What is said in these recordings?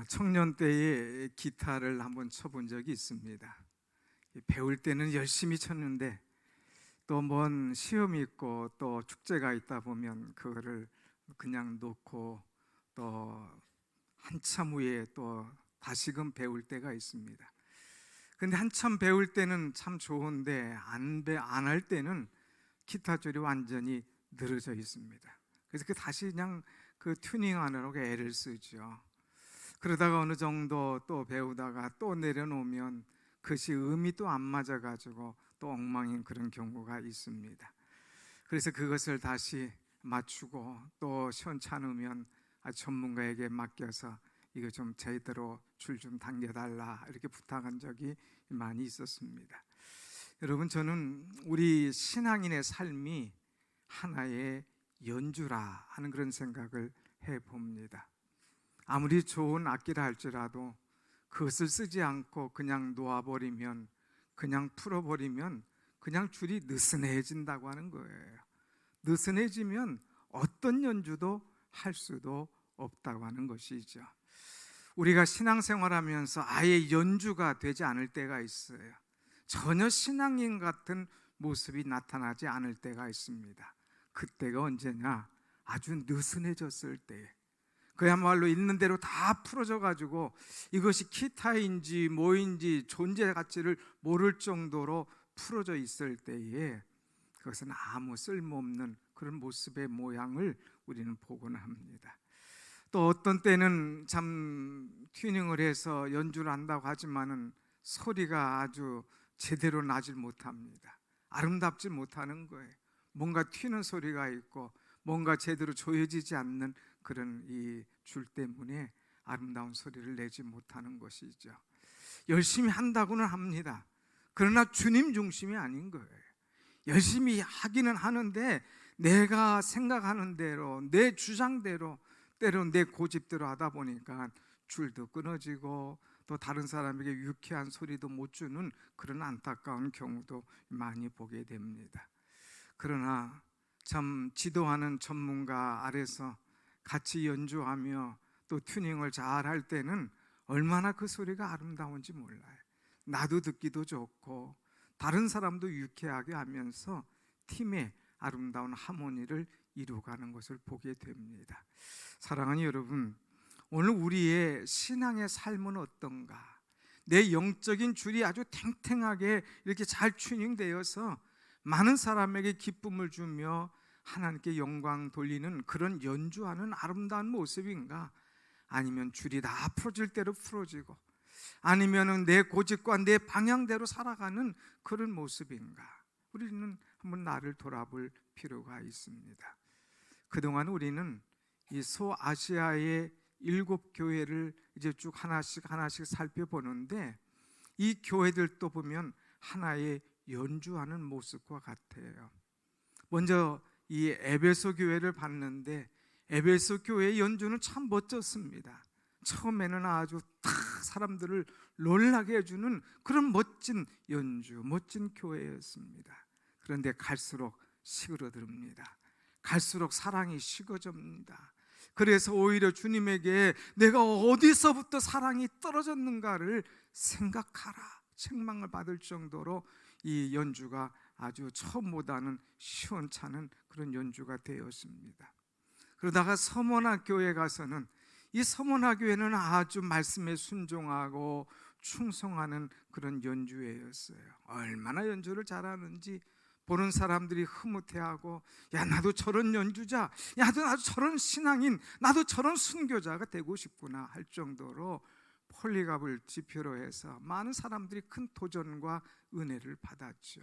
청년 때에 기타를 한번 쳐본 적이 있습니다. 배울 때는 열심히 쳤는데 또 뭔 시험이 있고 또 축제가 있다 보면 그거를 그냥 놓고 또 한참 후에 또 다시금 배울 때가 있습니다. 근데 한참 배울 때는 참 좋은데 안 할 때는 기타 줄이 완전히 늘어져 있습니다. 그래서 다시 그냥 그 튜닝하느라고 애를 쓰죠. 그러다가 어느 정도 또 배우다가 또 내려놓으면 그것이 음이 또 안 맞아가지고 또 엉망인 그런 경우가 있습니다. 그래서 그것을 다시 맞추고 또 시원찮으면 전문가에게 맡겨서 이거 좀 제대로 줄 좀 당겨달라 이렇게 부탁한 적이 많이 있었습니다. 여러분, 저는 우리 신앙인의 삶이 하나의 연주라 하는 그런 생각을 해봅니다. 아무리 좋은 악기라 할지라도 그것을 쓰지 않고 그냥 놓아버리면, 그냥 풀어버리면 그냥 줄이 느슨해진다고 하는 거예요. 느슨해지면 어떤 연주도 할 수도 없다고 하는 것이죠. 우리가 신앙생활하면서 아예 연주가 되지 않을 때가 있어요. 전혀 신앙인 같은 모습이 나타나지 않을 때가 있습니다. 그때가 언제냐? 아주 느슨해졌을 때에, 그야말로 있는 대로 다 풀어져 가지고 이것이 기타인지 뭐인지 존재 가치를 모를 정도로 풀어져 있을 때에 그것은 아무 쓸모없는 그런 모습의 모양을 우리는 보곤 합니다. 또 어떤 때는 참 튜닝을 해서 연주를 한다고 하지만은 소리가 아주 제대로 나질 못합니다. 아름답지 못하는 거예요. 뭔가 튀는 소리가 있고 뭔가 제대로 조여지지 않는 그런 이 줄 때문에 아름다운 소리를 내지 못하는 것이죠. 열심히 한다고는 합니다. 그러나 주님 중심이 아닌 거예요. 열심히 하기는 하는데 내가 생각하는 대로, 내 주장대로, 때론 내 고집대로 하다 보니까 줄도 끊어지고 또 다른 사람에게 유쾌한 소리도 못 주는 그런 안타까운 경우도 많이 보게 됩니다. 그러나 참 지도하는 전문가 아래서 같이 연주하며 또 튜닝을 잘 할 때는 얼마나 그 소리가 아름다운지 몰라요. 나도 듣기도 좋고 다른 사람도 유쾌하게 하면서 팀의 아름다운 하모니를 이루어가는 것을 보게 됩니다. 사랑하는 여러분, 오늘 우리의 신앙의 삶은 어떤가? 내 영적인 줄이 아주 탱탱하게 이렇게 잘 튜닝되어서 많은 사람에게 기쁨을 주며 하나님께 영광 돌리는 그런 연주하는 아름다운 모습인가? 아니면 줄이 다 풀어질 대로 풀어지고 아니면 내 고집과 내 방향대로 살아가는 그런 모습인가? 우리는 한번 나를 돌아볼 필요가 있습니다. 그동안 우리는 이 소아시아의 7교회를 이제 쭉 하나씩 살펴보는데 이 교회들도 보면 하나의 연주하는 모습과 같아요. 먼저 이 에베소 교회를 봤는데 에베소 교회의 연주는 참 멋졌습니다. 처음에는 아주 다 사람들을 놀라게 해주는 그런 멋진 연주, 멋진 교회였습니다. 그런데 갈수록 시그러듭니다. 갈수록 사랑이 식어집니다. 그래서 오히려 주님에게 내가 어디서부터 사랑이 떨어졌는가를 생각하라 책망을 받을 정도로 이 연주가 아주 처음보다는 시원찮은 그런 연주가 되었습니다. 그러다가 서머나 교회에 가서는 이 서머나 교회는 아주 말씀에 순종하고 충성하는 그런 연주회였어요. 얼마나 연주를 잘하는지 보는 사람들이 흐뭇해하고, 야 나도 저런 연주자, 나도 저런 신앙인, 나도 저런 순교자가 되고 싶구나 할 정도로 폴리갑을 지표로 해서 많은 사람들이 큰 도전과 은혜를 받았죠.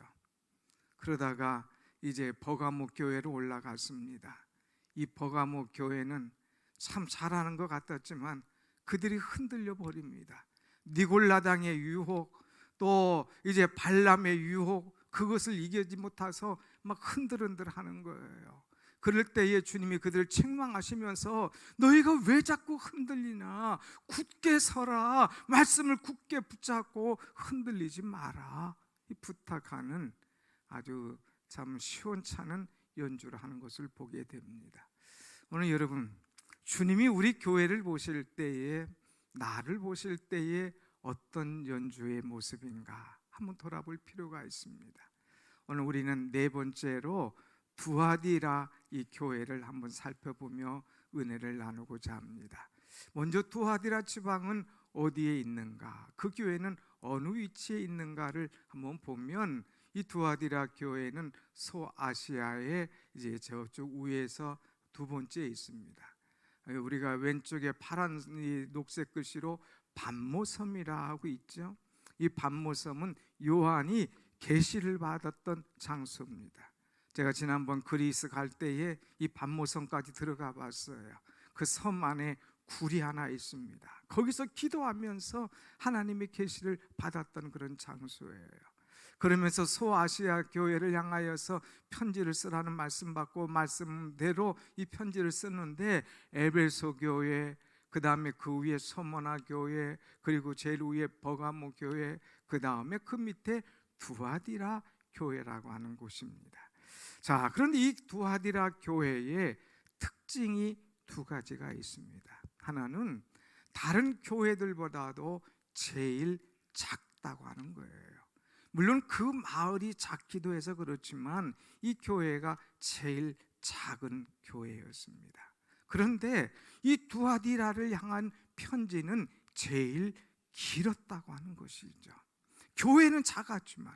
그러다가 이제 버가모 교회로 올라갔습니다. 이 버가모 교회는 참 잘하는 것 같았지만 그들이 흔들려 버립니다. 니골라당의 유혹, 또 이제 발람의 유혹, 그것을 이기지 못해서 막 흔들흔들 하는 거예요. 그럴 때에 주님이 그들을 책망하시면서 너희가 왜 자꾸 흔들리나? 굳게 서라. 말씀을 굳게 붙잡고 흔들리지 마라. 부탁하는 아주 참 시원찮은 연주를 하는 것을 보게 됩니다. 오늘 여러분, 주님이 우리 교회를 보실 때에, 나를 보실 때에 어떤 연주의 모습인가 한번 돌아볼 필요가 있습니다. 오늘 우리는 네 번째로 두아디라 이 교회를 한번 살펴보며 은혜를 나누고자 합니다. 먼저 두아디라 지방은 어디에 있는가, 그 교회는 어느 위치에 있는가를 한번 보면, 이 두아디라 교회는 소아시아의 이제 저쪽 위에서 두 번째에 있습니다. 우리가 왼쪽에 파란 이 녹색 글씨로 반모섬이라 하고 있죠. 이 반모섬은 요한이 계시를 받았던 장소입니다. 제가 지난번 그리스 갈 때에 이 반모섬까지 들어가 봤어요. 그 섬 안에 굴이 하나 있습니다. 거기서 기도하면서 하나님의 계시를 받았던 그런 장소예요. 그러면서 소아시아 교회를 향하여서 편지를 쓰라는 말씀 받고 말씀대로 이 편지를 쓰는데, 에베소 교회, 그 다음에 그 위에 서머나 교회, 그리고 제일 위에 버가모 교회, 그 다음에 그 밑에 두아디라 교회라고 하는 곳입니다. 자, 그런데 이 두아디라 교회의 특징이 두 가지가 있습니다. 하나는 다른 교회들보다도 제일 작다고 하는 거예요. 물론 그 마을이 작기도 해서 그렇지만 이 교회가 제일 작은 교회였습니다. 그런데 이 두아디라를 향한 편지는 제일 길었다고 하는 것이죠. 교회는 작았지만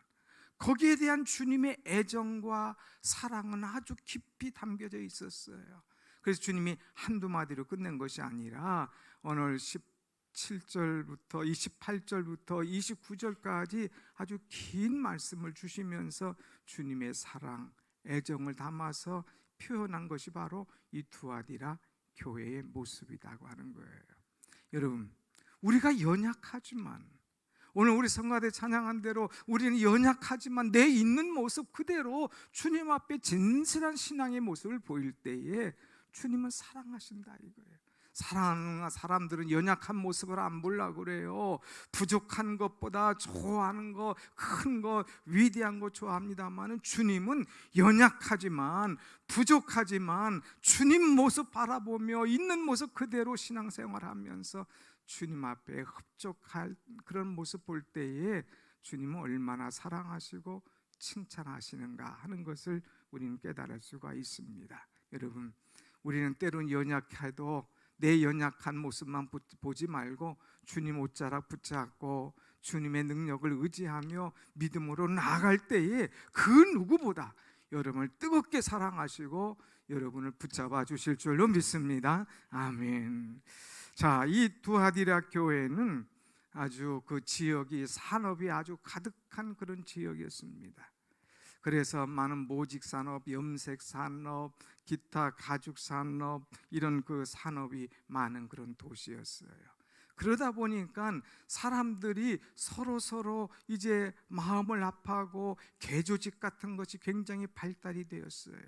거기에 대한 주님의 애정과 사랑은 아주 깊이 담겨져 있었어요. 그래서 주님이 한두 마디로 끝낸 것이 아니라 오늘 17절부터 28절부터 29절까지 아주 긴 말씀을 주시면서 주님의 사랑, 애정을 담아서 표현한 것이 바로 이 두아디라 교회의 모습이라고 하는 거예요. 여러분, 우리가 연약하지만, 오늘 우리 성가대 찬양한 대로 우리는 연약하지만 내 있는 모습 그대로 주님 앞에 진실한 신앙의 모습을 보일 때에 주님은 사랑하신다 이거예요. 사랑하는 사람들은 연약한 모습을 안 보려고 그래요. 부족한 것보다 좋아하는 거, 큰 거, 위대한 거 좋아합니다만, 주님은 연약하지만, 부족하지만 주님 모습 바라보며 있는 모습 그대로 신앙생활하면서 주님 앞에 흡족할 그런 모습 볼 때에 주님은 얼마나 사랑하시고 칭찬하시는가 하는 것을 우리는 깨달을 수가 있습니다. 여러분, 우리는 때론 연약해도 내 연약한 모습만 보지 말고 주님 옷자락 붙잡고 주님의 능력을 의지하며 믿음으로 나아갈 때에 그 누구보다 여러분을 뜨겁게 사랑하시고 여러분을 붙잡아 주실 줄로 믿습니다. 아멘. 자, 이 두아디라 교회는 아주 그 지역이 산업이 아주 가득한 그런 지역이었습니다. 그래서 많은 모직 산업, 염색 산업, 기타 가죽 산업, 이런 그 산업이 많은 그런 도시였어요. 그러다 보니까 사람들이 서로 이제 마음을 합하고 개조직 같은 것이 굉장히 발달이 되었어요.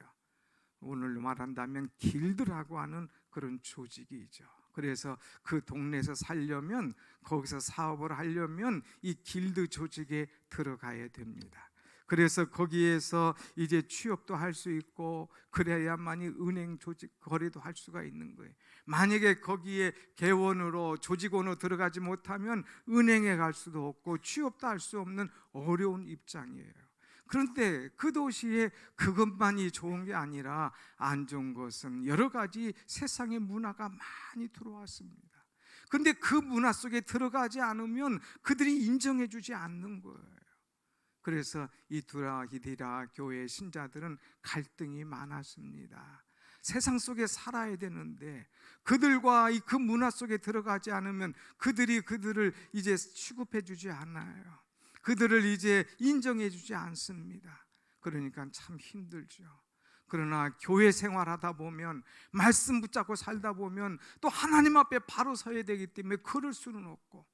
오늘로 말한다면 길드라고 하는 그런 조직이죠. 그래서 그 동네에서 살려면, 거기서 사업을 하려면 이 길드 조직에 들어가야 됩니다. 그래서 거기에서 이제 취업도 할 수 있고 그래야만이 은행 조직 거래도 할 수가 있는 거예요. 만약에 거기에 개원으로 조직원으로 들어가지 못하면 은행에 갈 수도 없고 취업도 할 수 없는 어려운 입장이에요. 그런데 그 도시에 그것만이 좋은 게 아니라 안 좋은 것은 여러 가지 세상의 문화가 많이 들어왔습니다. 그런데 그 문화 속에 들어가지 않으면 그들이 인정해 주지 않는 거예요. 그래서 이 두아디라 교회 신자들은 갈등이 많았습니다. 세상 속에 살아야 되는데 그들과 그 문화 속에 들어가지 않으면 그들을 이제 취급해 주지 않아요. 그들을 이제 인정해 주지 않습니다. 그러니까 참 힘들죠. 그러나 교회 생활하다 보면, 말씀 붙잡고 살다 보면 또 하나님 앞에 바로 서야 되기 때문에 그럴 수는 없고,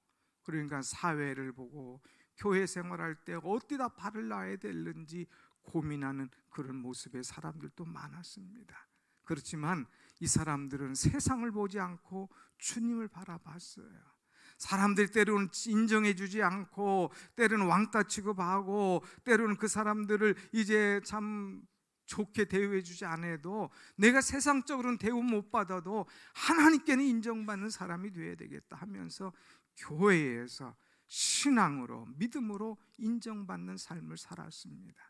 그러니까 사회를 보고 교회 생활할 때 어디다 발을 놔야 되는지 고민하는 그런 모습의 사람들도 많았습니다. 그렇지만 이 사람들은 세상을 보지 않고 주님을 바라봤어요. 사람들이 때로는 인정해 주지 않고, 때로는 왕따 취급하고, 때로는 그 사람들을 이제 참 좋게 대우해 주지 않아도, 내가 세상적으로는 대우 못 받아도 하나님께는 인정받는 사람이 되어야 되겠다 하면서 교회에서 신앙으로, 믿음으로 인정받는 삶을 살았습니다.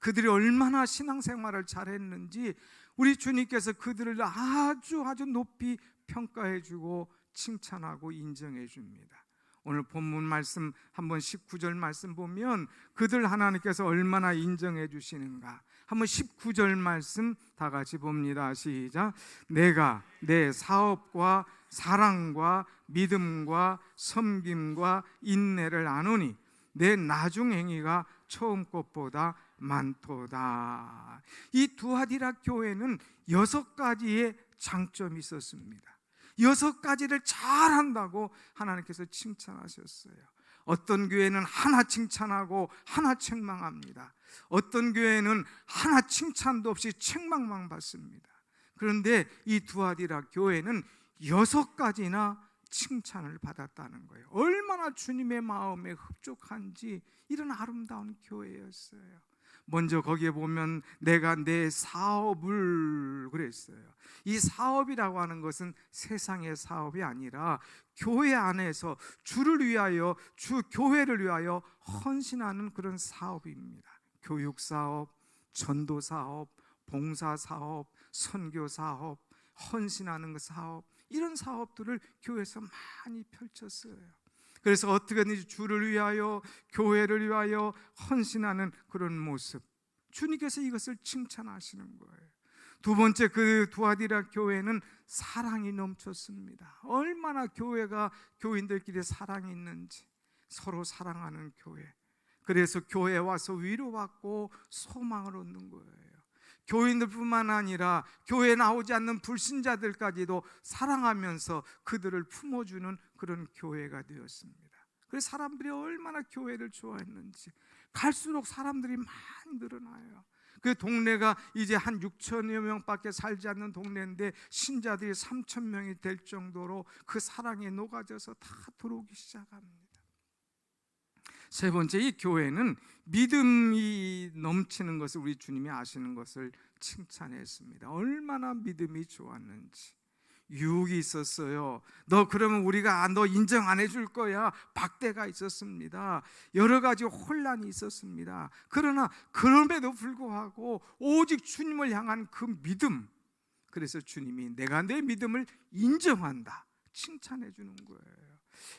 그들이 얼마나 신앙생활을 잘했는지 우리 주님께서 그들을 아주 높이 평가해 주고 칭찬하고 인정해 줍니다. 오늘 본문 말씀 한번 19절 말씀 보면 그들 하나님께서 얼마나 인정해 주시는가. 한번 19절 말씀 다 같이 봅니다. 시작. 내가 내 사업과 사랑과 믿음과 섬김과 인내를 아노니 내 나중 행위가 처음 것보다 많도다. 이 두아디라 교회는 6가지의 장점이 있었습니다. 6가지를 잘한다고 하나님께서 칭찬하셨어요. 어떤 교회는 하나 칭찬하고 하나 책망합니다. 어떤 교회는 하나 칭찬도 없이 책망만 받습니다. 그런데 이 두아디라 교회는 6가지나 칭찬을 받았다는 거예요. 얼마나 주님의 마음에 흡족한지 이런 아름다운 교회였어요. 먼저 거기에 보면 내가 내 사업을 그랬어요. 이 사업이라고 하는 것은 세상의 사업이 아니라 교회 안에서 주를 위하여, 주 교회를 위하여 헌신하는 그런 사업입니다. 교육사업, 전도사업, 봉사사업, 선교사업, 헌신하는 그 사업, 이런 사업들을 교회에서 많이 펼쳤어요. 그래서 어떻게든지 주를 위하여, 교회를 위하여 헌신하는 그런 모습, 주님께서 이것을 칭찬하시는 거예요. 두 번째, 그 두아디라 교회는 사랑이 넘쳤습니다. 얼마나 교회가 교인들끼리 사랑이 있는지, 서로 사랑하는 교회. 그래서 교회에 와서 위로받고 소망을 얻는 거예요. 교인들뿐만 아니라 교회에 나오지 않는 불신자들까지도 사랑하면서 그들을 품어주는 그런 교회가 되었습니다. 그래서 사람들이 얼마나 교회를 좋아했는지, 갈수록 사람들이 많이 늘어나요. 그 동네가 이제 한 6천여 명밖에 살지 않는 동네인데 신자들이 3천 명이 될 정도로 그 사랑에 녹아져서 다 들어오기 시작합니다. 세 번째, 이 교회는 믿음이 넘치는 것을 우리 주님이 아시는 것을 칭찬했습니다. 얼마나 믿음이 좋았는지. 유혹이 있었어요. 너 그러면 우리가 너 인정 안 해줄 거야. 박대가 있었습니다. 여러 가지 혼란이 있었습니다. 그러나 그럼에도 불구하고 오직 주님을 향한 그 믿음, 그래서 주님이 내가 내 믿음을 인정한다, 칭찬해 주는 거예요.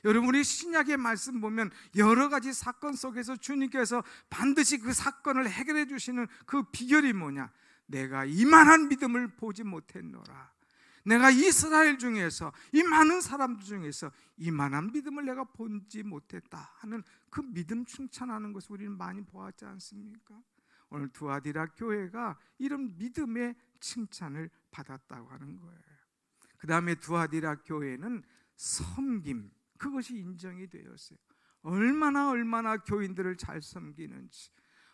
여러분, 우리 신약의 말씀 보면 여러 가지 사건 속에서 주님께서 반드시 그 사건을 해결해 주시는 그 비결이 뭐냐? 내가 이만한 믿음을 보지 못했노라. 내가 이스라엘 중에서, 이 많은 사람들 중에서 이만한 믿음을 내가 보지 못했다 하는 그 믿음 칭찬하는 것을 우리는 많이 보았지 않습니까? 오늘 두아디라 교회가 이런 믿음의 칭찬을 받았다고 하는 거예요. 그 다음에 두아디라 교회는 섬김, 그것이 인정이 되었어요. 얼마나 교인들을 잘 섬기는지,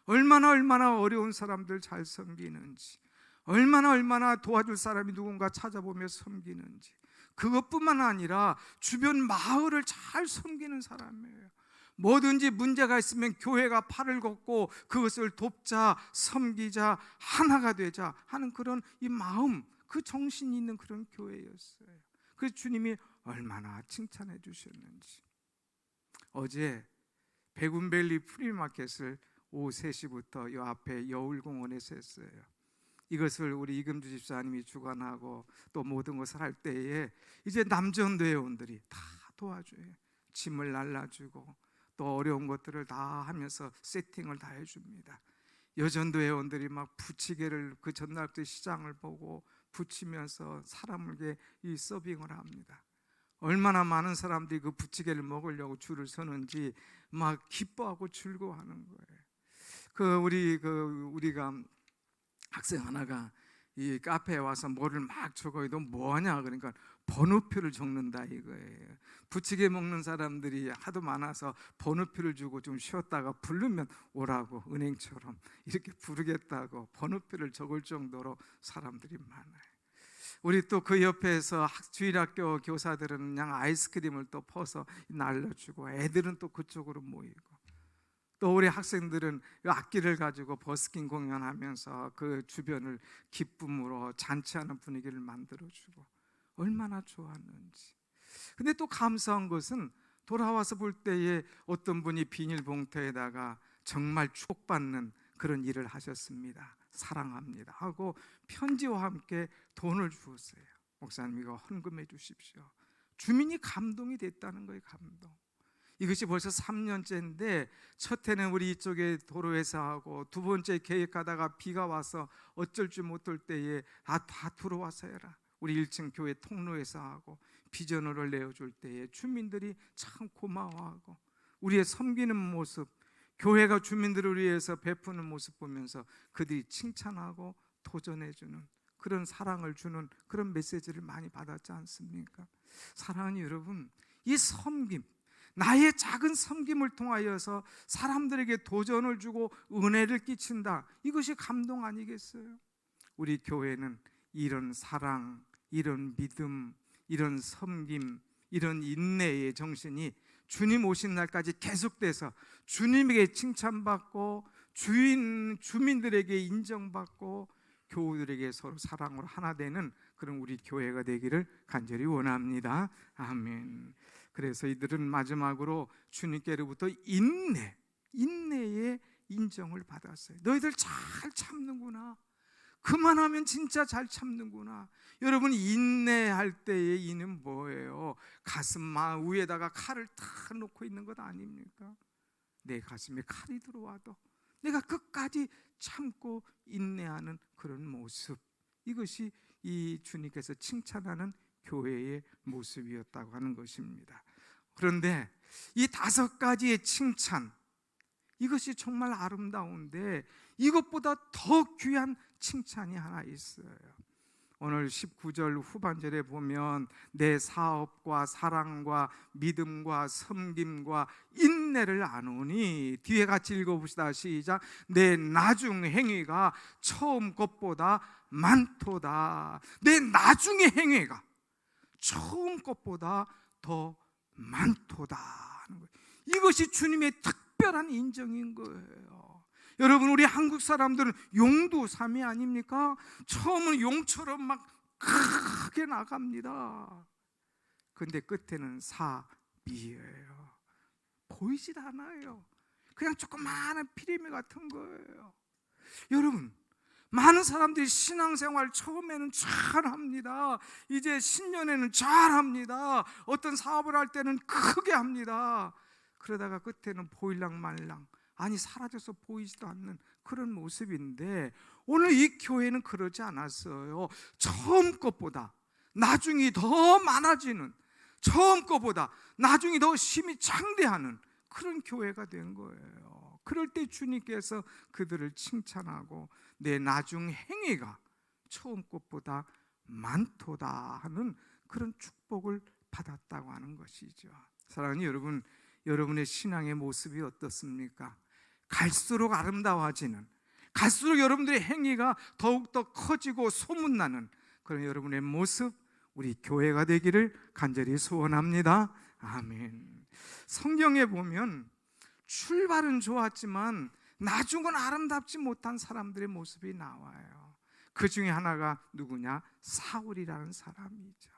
얼마나 어려운 사람들 잘 섬기는지, 얼마나 도와줄 사람이 누군가 찾아보며 섬기는지, 그것뿐만 아니라 주변 마을을 잘 섬기는 사람이에요. 뭐든지 문제가 있으면 교회가 팔을 걷고 그것을 돕자, 섬기자, 하나가 되자 하는 그런 이 마음, 그 정신이 있는 그런 교회였어요. 그래서 주님이 얼마나 칭찬해 주셨는지. 어제 백운밸리 프리마켓을 오후 3시부터 요 앞에 여울공원에서 했어요. 이것을 우리 이금주 집사님이 주관하고 또 모든 것을 할 때에 이제 남전도 회원들이 다 도와줘요. 짐을 날라주고 또 어려운 것들을 다 하면서 세팅을 다 해줍니다. 여전도 회원들이 막 부치개를 그 전날부터 시장을 보고 붙이면서 사람에게 이 서빙을 합니다. 얼마나 많은 사람들이 그 부치개를 먹으려고 줄을 서는지 막 기뻐하고 즐거워하는 거예요. 우리가 학생 하나가 이 카페에 와서 뭐를 막 적어요. 너 뭐하냐? 그러니까 번호표를 적는다 이거예요. 부치개 먹는 사람들이 하도 많아서 번호표를 주고 좀 쉬었다가 부르면 오라고, 은행처럼 이렇게 부르겠다고 번호표를 적을 정도로 사람들이 많아요. 우리 또 그 옆에서 주일학교 교사들은 그냥 아이스크림을 또 퍼서 날려주고, 애들은 또 그쪽으로 모이고, 또 우리 학생들은 악기를 가지고 버스킹 공연하면서 그 주변을 기쁨으로 잔치하는 분위기를 만들어주고, 얼마나 좋았는지. 근데 또 감사한 것은 돌아와서 볼 때에 어떤 분이 비닐봉투에다가 정말 축복받는 그런 일을 하셨습니다. 사랑합니다 하고 편지와 함께 돈을 주었어요. 목사님, 이거 헌금해 주십시오. 주민이 감동이 됐다는 거예요. 감동. 이것이 벌써 3년째인데 첫 해는 우리 이쪽에 도로에서 하고, 두 번째 계획하다가 비가 와서 어쩔 줄 못할 때에 다 들어와서 해라, 우리 1층 교회 통로에서 하고, 비전호를 내어줄 때에 주민들이 참 고마워하고, 우리의 섬기는 모습, 교회가 주민들을 위해서 베푸는 모습 보면서 그들이 칭찬하고 도전해주는, 그런 사랑을 주는 그런 메시지를 많이 받았지 않습니까? 사랑하는 여러분, 이 섬김, 나의 작은 섬김을 통하여서 사람들에게 도전을 주고 은혜를 끼친다, 이것이 감동 아니겠어요? 우리 교회는 이런 사랑, 이런 믿음, 이런 섬김, 이런 인내의 정신이 주님 오신 날까지 계속돼서 주님에게 칭찬받고, 주민들에게 인정받고, 교우들에게 서로 사랑으로 하나 되는 그런 우리 교회가 되기를 간절히 원합니다. 아멘. 그래서 이들은 마지막으로 주님께로부터 인내의 인정을 받았어요. 너희들 잘 참는구나. 그만하면 진짜 잘 참는구나. 여러분, 인내할 때의 이는 뭐예요? 가슴 위에다가 칼을 탁 놓고 있는 것 아닙니까? 내 가슴에 칼이 들어와도 내가 끝까지 참고 인내하는 그런 모습, 이것이 이 주님께서 칭찬하는 교회의 모습이었다고 하는 것입니다. 그런데 이 5가지의 칭찬, 이것이 정말 아름다운데 이것보다 더 귀한 칭찬이 하나 있어요. 오늘 19절 후반절에 보면 내 사업과 사랑과 믿음과 섬김과 인내를 아노니, 뒤에 같이 읽어봅시다. 시작. 내 나중 행위가 처음 것보다 많도다. 내 나중의 행위가 처음 것보다 더 많도다 하는 거예요. 이것이 주님의 특별한 인정인 거예요. 여러분, 우리 한국 사람들은 용두삼이 아닙니까? 처음은 용처럼 막 크게 나갑니다. 근데 끝에는 사비예요. 보이질 않아요. 그냥 조그마한 피리미 같은 거예요. 여러분, 많은 사람들이 신앙생활 처음에는 잘합니다. 이제 신년에는 잘합니다. 어떤 사업을 할 때는 크게 합니다. 그러다가 끝에는 보일랑 말랑, 아니 사라져서 보이지도 않는 그런 모습인데, 오늘 이 교회는 그러지 않았어요. 처음 것보다 나중이 더 많아지는, 처음 것보다 나중이 더 힘이 창대하는 그런 교회가 된 거예요. 그럴 때 주님께서 그들을 칭찬하고 내 나중 행위가 처음 것보다 많도다 하는 그런 축복을 받았다고 하는 것이죠. 사랑하는 여러분, 여러분의 신앙의 모습이 어떻습니까? 갈수록 아름다워지는, 갈수록 여러분들의 행위가 더욱더 커지고 소문나는 그런 여러분의 모습, 우리 교회가 되기를 간절히 소원합니다. 아멘. 성경에 보면 출발은 좋았지만 나중은 아름답지 못한 사람들의 모습이 나와요. 그 중에 하나가 누구냐? 사울이라는 사람이죠.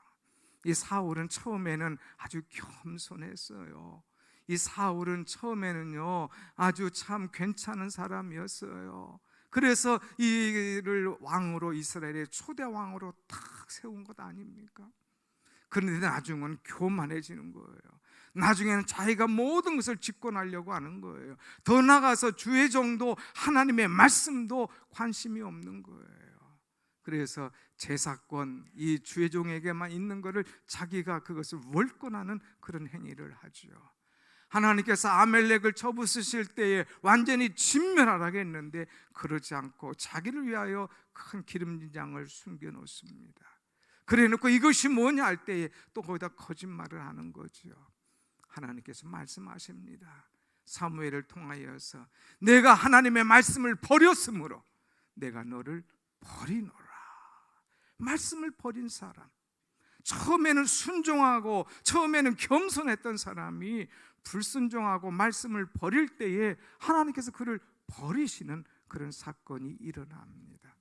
이 사울은 처음에는 아주 겸손했어요. 이 사울은 처음에는요 아주 참 괜찮은 사람이었어요. 그래서 이를 왕으로, 이스라엘의 초대 왕으로 탁 세운 것 아닙니까? 그런데 나중은 교만해지는 거예요. 나중에는 자기가 모든 것을 집권하려고 하는 거예요. 더 나아가서 주의 정도, 하나님의 말씀도 관심이 없는 거예요. 그래서 제사권, 이 주의 종에게만 있는 것을 자기가 그것을 월권하는 그런 행위를 하죠. 하나님께서 아멜렉을 쳐부수실 때에 완전히 진멸하라고 했는데 그러지 않고 자기를 위하여 큰 기름진 양을 숨겨놓습니다. 그래 놓고 이것이 뭐냐 할 때에 또 거기다 거짓말을 하는 거죠. 하나님께서 말씀하십니다. 사무엘을 통하여서 내가 하나님의 말씀을 버렸으므로 내가 너를 버리노라. 말씀을 버린 사람, 처음에는 순종하고 처음에는 겸손했던 사람이 불순종하고 말씀을 버릴 때에 하나님께서 그를 버리시는 그런 사건이 일어납니다.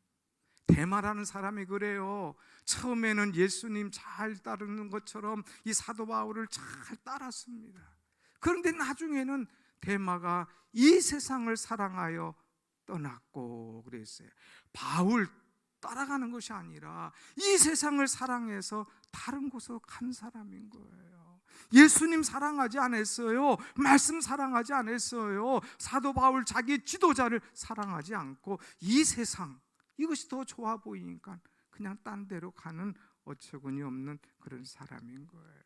데마라는 사람이 그래요. 처음에는 예수님 잘 따르는 것처럼 이 사도 바울을 잘 따랐습니다. 그런데 나중에는 데마가 이 세상을 사랑하여 떠났고 그랬어요. 바울 따라가는 것이 아니라 이 세상을 사랑해서 다른 곳으로 간 사람인 거예요. 예수님 사랑하지 않았어요. 말씀 사랑하지 않았어요. 사도 바울 자기 지도자를 사랑하지 않고 이 세상, 이것이 더 좋아 보이니까 그냥 딴 데로 가는 어처구니 없는 그런 사람인 거예요.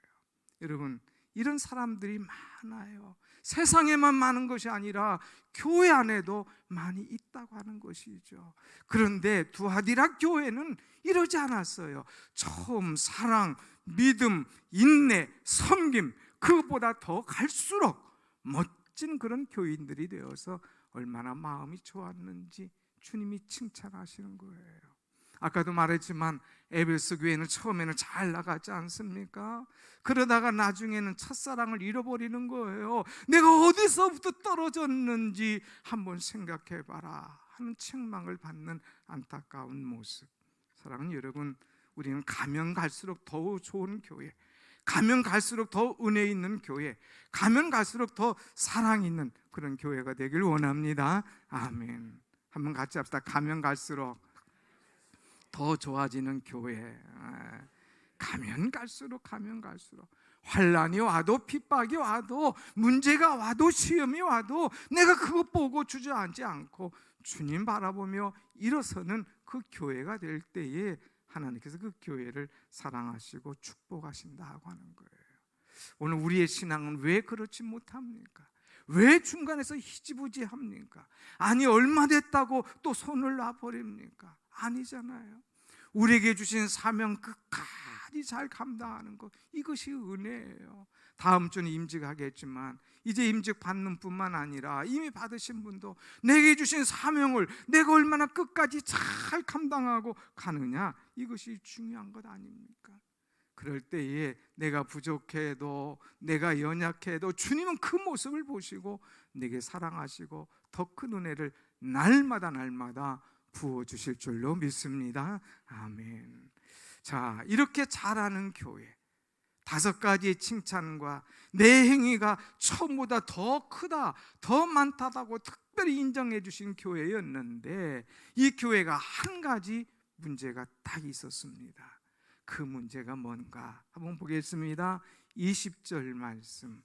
여러분, 이런 사람들이 많아요. 세상에만 많은 것이 아니라 교회 안에도 많이 있다고 하는 것이죠. 그런데 두아디라 교회는 이러지 않았어요. 처음 사랑, 믿음, 인내, 섬김, 그것보다 더 갈수록 멋진 그런 교인들이 되어서 얼마나 마음이 좋았는지 주님이 칭찬하시는 거예요. 아까도 말했지만 에베소 교회는 처음에는 잘 나가지 않습니까? 그러다가 나중에는 첫사랑을 잃어버리는 거예요. 내가 어디서부터 떨어졌는지 한번 생각해봐라 하는 책망을 받는 안타까운 모습. 사랑하는 여러분, 우리는 가면 갈수록 더 좋은 교회, 가면 갈수록 더 은혜 있는 교회, 가면 갈수록 더 사랑 있는 그런 교회가 되길 원합니다. 아멘. 한번 같이 합시다. 가면 갈수록 더 좋아지는 교회. 가면 갈수록 환난이 와도 핍박이 와도 문제가 와도 시험이 와도 내가 그것 보고 주저앉지 않고 주님 바라보며 일어서는 그 교회가 될 때에 하나님께서 그 교회를 사랑하시고 축복하신다고 하는 거예요. 오늘 우리의 신앙은 왜 그렇지 못합니까? 왜 중간에서 희지부지합니까? 아니 얼마 됐다고 또 손을 놔버립니까? 아니잖아요. 우리에게 주신 사명 끝까지 잘 감당하는 것, 이것이 은혜예요. 다음 주는 임직하겠지만 이제 임직 받는 뿐만 아니라 이미 받으신 분도 내게 주신 사명을 내가 얼마나 끝까지 잘 감당하고 가느냐, 이것이 중요한 것 아닙니까? 그럴 때에 내가 부족해도 내가 연약해도 주님은 그 모습을 보시고 내게 사랑하시고 더 큰 은혜를 날마다 부어주실 줄로 믿습니다. 아멘. 자, 이렇게 잘하는 교회, 5가지의 칭찬과 내 행위가 처음보다 더 크다, 더 많다고 특별히 인정해 주신 교회였는데 이 교회가 한 가지 문제가 딱 있었습니다. 그 문제가 뭔가 한번 보겠습니다. 20절 말씀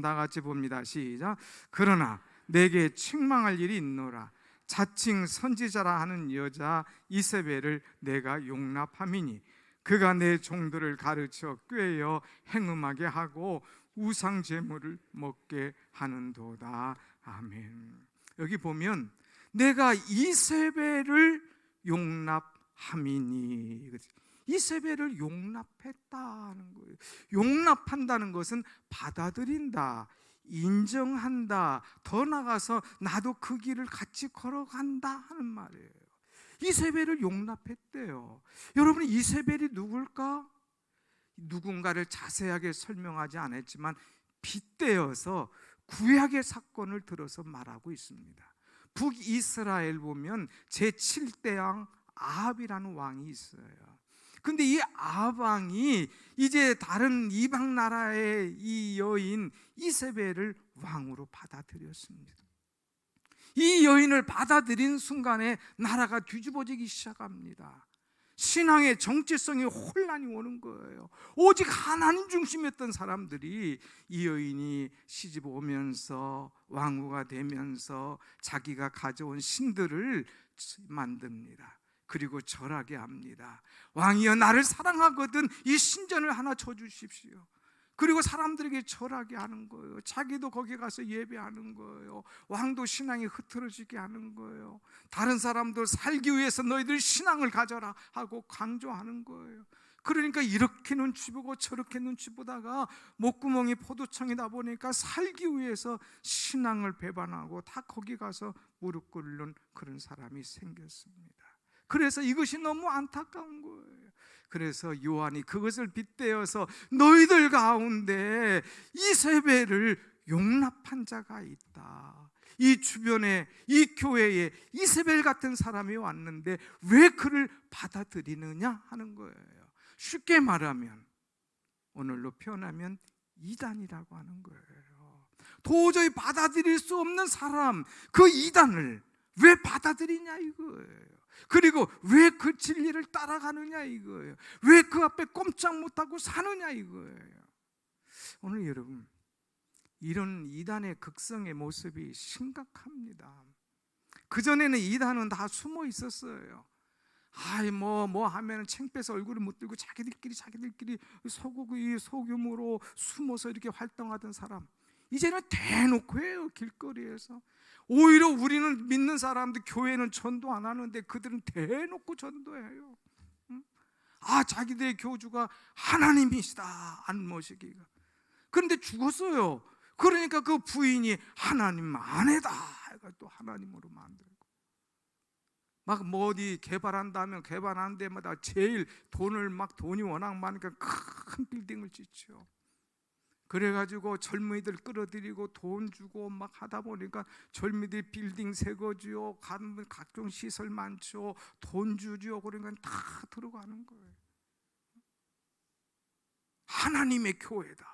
다 같이 봅니다. 시작. 그러나 내게 책망할 일이 있노라. 자칭 선지자라 하는 여자 이세벨을 내가 용납함이니 그가 내 종들을 가르쳐 꾀어 행음하게 하고 우상 제물을 먹게 하는도다. 아멘. 여기 보면 내가 이세벨을 용납함이니, 이세벨을 용납했다는 거예요. 용납한다는 것은 받아들인다, 인정한다, 더 나아가서 나도 그 길을 같이 걸어간다 하는 말이에요. 이세벨을 용납했대요. 여러분, 이세벨이 누굴까? 누군가를 자세하게 설명하지 않았지만 빗대어서 구약의 사건을 들어서 말하고 있습니다. 북이스라엘 보면 제7대 왕 아합이라는 왕이 있어요. 근데 이 아합 왕이 이제 다른 이방 나라의 이 여인 이세벨을 왕으로 받아들였습니다. 이 여인을 받아들인 순간에 나라가 뒤집어지기 시작합니다. 신앙의 정체성에 혼란이 오는 거예요. 오직 하나님 중심이었던 사람들이 이 여인이 시집 오면서 왕후가 되면서 자기가 가져온 신들을 만듭니다. 그리고 절하게 합니다. 왕이여, 나를 사랑하거든 이 신전을 하나 쳐주십시오. 그리고 사람들에게 절하게 하는 거예요. 자기도 거기 가서 예배하는 거예요. 왕도 신앙이 흐트러지게 하는 거예요. 다른 사람도 살기 위해서 너희들 신앙을 가져라 하고 강조하는 거예요. 그러니까 이렇게 눈치 보고 저렇게 눈치 보다가 목구멍이 포도청이다 보니까 살기 위해서 신앙을 배반하고 다 거기 가서 무릎 꿇는 그런 사람이 생겼습니다. 그래서 이것이 너무 안타까운 거예요. 그래서 요한이 그것을 빗대어서 너희들 가운데 이세벨을 용납한 자가 있다. 이 주변에, 이 교회에 이세벨 같은 사람이 왔는데 왜 그를 받아들이느냐 하는 거예요. 쉽게 말하면, 오늘로 표현하면 이단이라고 하는 거예요. 도저히 받아들일 수 없는 사람, 그 이단을 왜 받아들이냐 이거예요. 그리고 왜 그 진리를 따라가느냐 이거예요. 왜 그 앞에 꼼짝 못하고 사느냐 이거예요. 오늘 여러분, 이런 이단의 극성의 모습이 심각합니다. 그전에는 이단은 다 숨어 있었어요. 뭐 하면은 창피해서 얼굴을 못 들고 자기들끼리 소규모로 숨어서 이렇게 활동하던 사람, 이제는 대놓고 해요. 길거리에서. 오히려 우리는 믿는 사람들, 교회는 전도 안 하는데 그들은 대놓고 전도해요. 자기들의 교주가 하나님이시다, 안모시기가. 그런데 죽었어요. 그러니까 그 부인이 하나님 아내다 해가 또 하나님으로 만들고, 막 어디 개발한다면 개발하는 데마다 제일 돈이 워낙 많으니까 큰 빌딩을 짓죠. 그래가지고 젊은이들 끌어들이고 돈 주고 막 하다 보니까 젊은이들 빌딩 새거지요, 각종 시설 많죠, 돈 주죠. 그러니까 다 들어가는 거예요. 하나님의 교회다,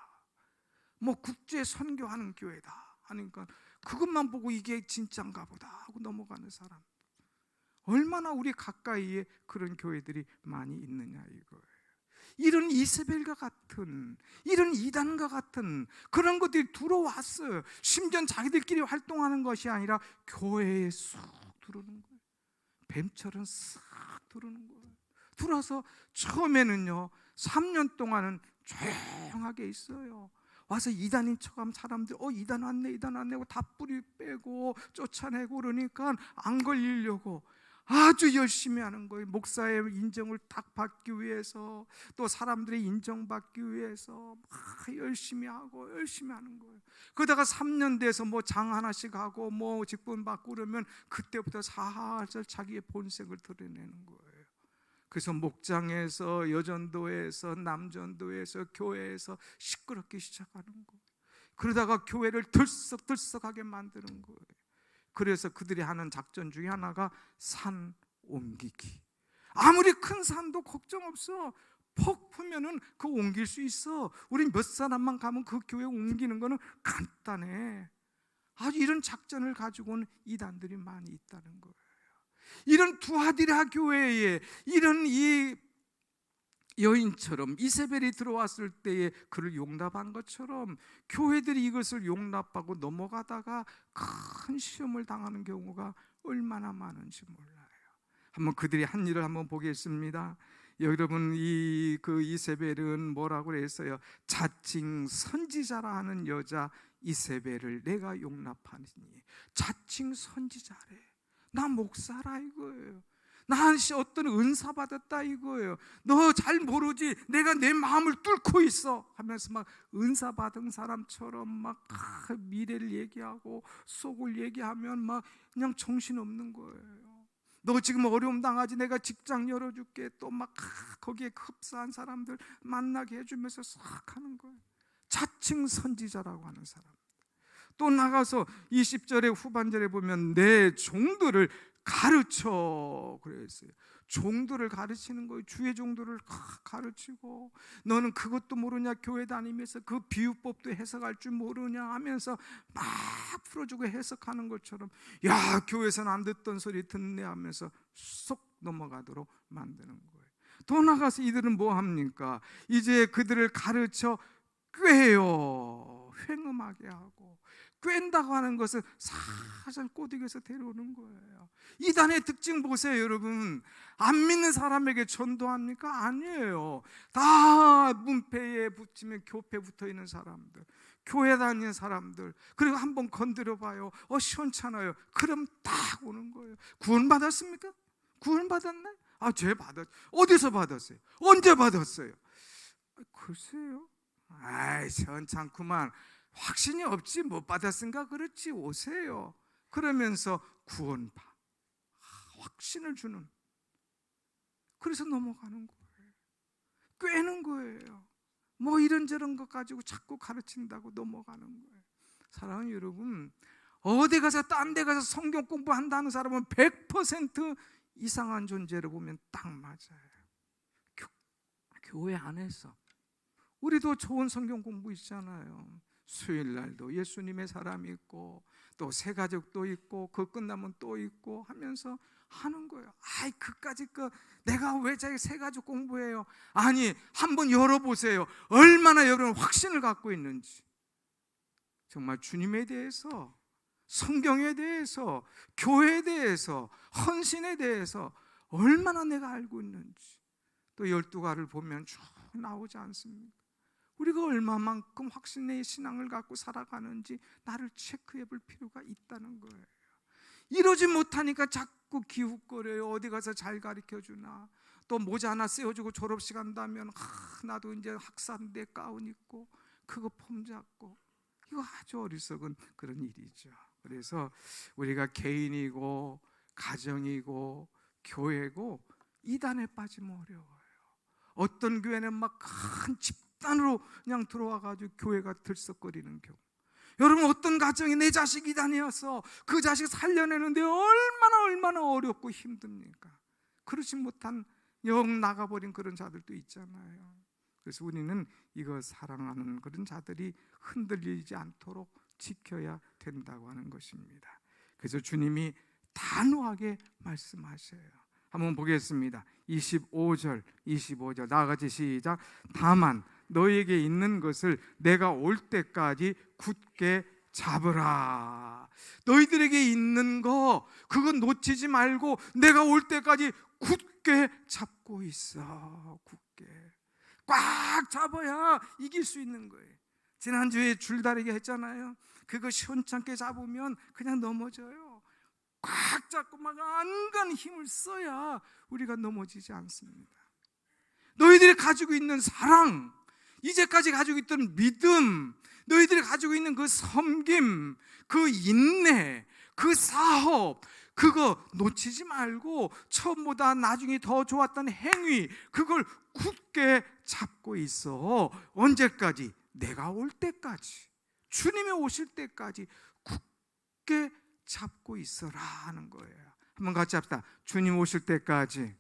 국제 선교하는 교회다 하니까 그것만 보고 이게 진짜인가 보다 하고 넘어가는 사람, 얼마나 우리 가까이에 그런 교회들이 많이 있느냐 이거예요. 이런 이세벨과 같은, 이런 이단과 같은 그런 것들이 들어왔어요. 심지어 자기들끼리 활동하는 것이 아니라 교회에 쑥 들어오는 거예요. 뱀처럼 싹 들어오는 거예요. 들어와서 처음에는요 3년 동안은 조용하게 있어요. 와서 이단인 척하면 사람들 이단 왔네 하고 다 뿌리 빼고 쫓아내고, 그러니까 안 걸리려고 아주 열심히 하는 거예요. 목사의 인정을 딱 받기 위해서, 또 사람들의 인정받기 위해서 막 열심히 하는 거예요. 그러다가 3년 돼서 장 하나씩 하고 직분 받고 그러면 그때부터 살살 자기의 본색을 드러내는 거예요. 그래서 목장에서, 여전도에서, 남전도에서, 교회에서 시끄럽게 시작하는 거예요. 그러다가 교회를 들썩들썩하게 만드는 거예요. 그래서 그들이 하는 작전 중에 하나가 산 옮기기. 아무리 큰 산도 걱정 없어. 폭 풀면은 그 옮길 수 있어. 우리 몇 사람만 가면 그 교회 옮기는 거는 간단해. 아주 이런 작전을 가지고는 이단들이 많이 있다는 거예요. 이런 두아디라 교회에 이런 이 여인처럼 이세벨이 들어왔을 때에 그를 용납한 것처럼 교회들이 이것을 용납하고 넘어가다가 큰 시험을 당하는 경우가 얼마나 많은지 몰라요. 한번 그들이 한 일을 한번 보겠습니다. 여러분, 그 이세벨은 뭐라고 했어요? 자칭 선지자라 하는 여자 이세벨을 내가 용납하니. 자칭 선지자래. 나 목사라 이거예요. 나 어떤 은사 받았다 이거예요. 너 잘 모르지, 내가 내 마음을 뚫고 있어 하면서 막 은사 받은 사람처럼 막 미래를 얘기하고 속을 얘기하면 막 그냥 정신없는 거예요. 너 지금 어려움 당하지, 내가 직장 열어줄게, 또 막 거기에 흡사한 사람들 만나게 해주면서 싹 하는 거예요. 자칭 선지자라고 하는 사람. 또 나가서 20절의 후반절에 보면 내 종들을 가르쳐 그랬어요. 종들을 가르치는 거예요. 주의 종들을 가르치고, 너는 그것도 모르냐, 교회 다니면서 그 비유법도 해석할 줄 모르냐 하면서 막 풀어주고 해석하는 것처럼, 야, 교회에서는 안 듣던 소리 듣네 하면서 쏙 넘어가도록 만드는 거예요. 더 나가서 이들은 뭐 합니까? 이제 그들을 가르쳐 꾀요, 횡음하게 하고. 꿰다고 하는 것은 살살 꼬드겨서 데려오는 거예요. 이단의 특징 보세요, 여러분. 안 믿는 사람에게 전도합니까? 아니에요. 다 문패에 붙이면 교패 붙어 있는 사람들, 교회 다니는 사람들, 그리고 한번 건드려 봐요. 시원찮아요. 그럼 딱 오는 거예요. 구원 받았습니까? 구원 받았나요? 죄 받았. 어디서 받았어요? 언제 받았어요? 글쎄요. 시원찮구만. 확신이 없지, 못 받았은가 그렇지, 오세요. 그러면서 확신을 주는 그래서 넘어가는 거예요. 꿰는 거예요. 뭐 이런저런 것 가지고 자꾸 가르친다고 넘어가는 거예요. 사랑하는 여러분, 어디 가서 딴 데 가서 성경 공부한다는 사람은 100% 이상한 존재를 보면 딱 맞아요. 교회 안에서 우리도 좋은 성경 공부 있잖아요. 수요일 날도 예수님의 사람이 있고 또 새 가족도 있고 그거 끝나면 또 있고 하면서 하는 거예요. 아이 그까짓 거 내가 왜 새 가족 공부해요? 아니 한번 열어보세요. 얼마나 여러분 확신을 갖고 있는지. 정말 주님에 대해서, 성경에 대해서, 교회에 대해서, 헌신에 대해서 얼마나 내가 알고 있는지. 또 12가를 보면 쭉 나오지 않습니까? 우리가 얼마만큼 확신의 신앙을 갖고 살아가는지 나를 체크해 볼 필요가 있다는 거예요. 이러지 못하니까 자꾸 기웃거려요. 어디 가서 잘 가르쳐주나. 또 모자 하나 씌워주고 졸업식 한다면 나도 이제 학사인데 가운 입고 그거 폼 잡고. 이거 아주 어리석은 그런 일이죠. 그래서 우리가 개인이고 가정이고 교회고 이단에 빠지면 어려워요. 어떤 교회는 막 큰 집단으로 그냥 들어와가지고 교회가 들썩거리는 경우. 여러분 어떤 가정이 내 자식이 이단이어서 그 자식 살려내는데 얼마나 어렵고 힘듭니까? 그렇지 못한 영 나가버린 그런 자들도 있잖아요. 그래서 우리는 이거 사랑하는 그런 자들이 흔들리지 않도록 지켜야 된다고 하는 것입니다. 그래서 주님이 단호하게 말씀하셔요. 한번 보겠습니다. 25절 나같이 시작. 다만 너에게 있는 것을 내가 올 때까지 굳게 잡으라. 너희들에게 있는 거 그거 놓치지 말고 내가 올 때까지 굳게 잡고 있어. 굳게 꽉 잡아야 이길 수 있는 거예요. 지난주에 줄다리기 했잖아요. 그거 시원찮게 잡으면 그냥 넘어져요. 꽉 잡고 막 안간 힘을 써야 우리가 넘어지지 않습니다. 너희들이 가지고 있는 사랑, 이제까지 가지고 있던 믿음, 너희들이 가지고 있는 그 섬김, 그 인내, 그 사업, 그거 놓치지 말고 처음보다 나중에 더 좋았던 행위, 그걸 굳게 잡고 있어. 언제까지? 내가 올 때까지, 주님이 오실 때까지 굳게 잡고 있어라 하는 거예요. 한번 같이 합시다. 주님 오실 때까지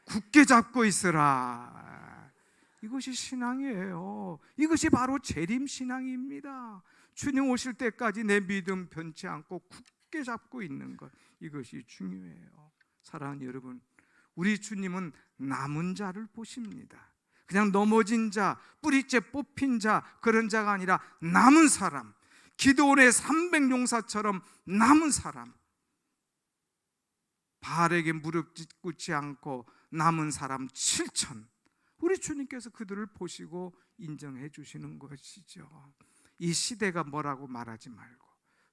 굳게 잡고 있어라. 이것이 신앙이에요. 이것이 바로 재림신앙입니다. 주님 오실 때까지 내 믿음 변치 않고 굳게 잡고 있는 것, 이것이 중요해요. 사랑하는 여러분, 우리 주님은 남은 자를 보십니다. 그냥 넘어진 자, 뿌리째 뽑힌 자, 그런 자가 아니라 남은 사람, 기드온의 300용사처럼 남은 사람, 바알에게 무릎 꿇지 않고 남은 사람 7천, 우리 주님께서 그들을 보시고 인정해 주시는 것이죠. 이 시대가 뭐라고 말하지 말고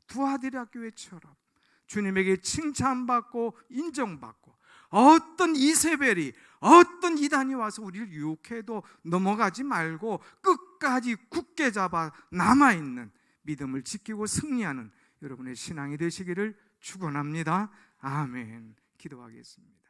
두아디라 교회처럼 주님에게 칭찬받고 인정받고, 어떤 이세벨이 어떤 이단이 와서 우리를 유혹해도 넘어가지 말고 끝까지 굳게 잡아 남아있는 믿음을 지키고 승리하는 여러분의 신앙이 되시기를 축원합니다. 아멘. 기도하겠습니다.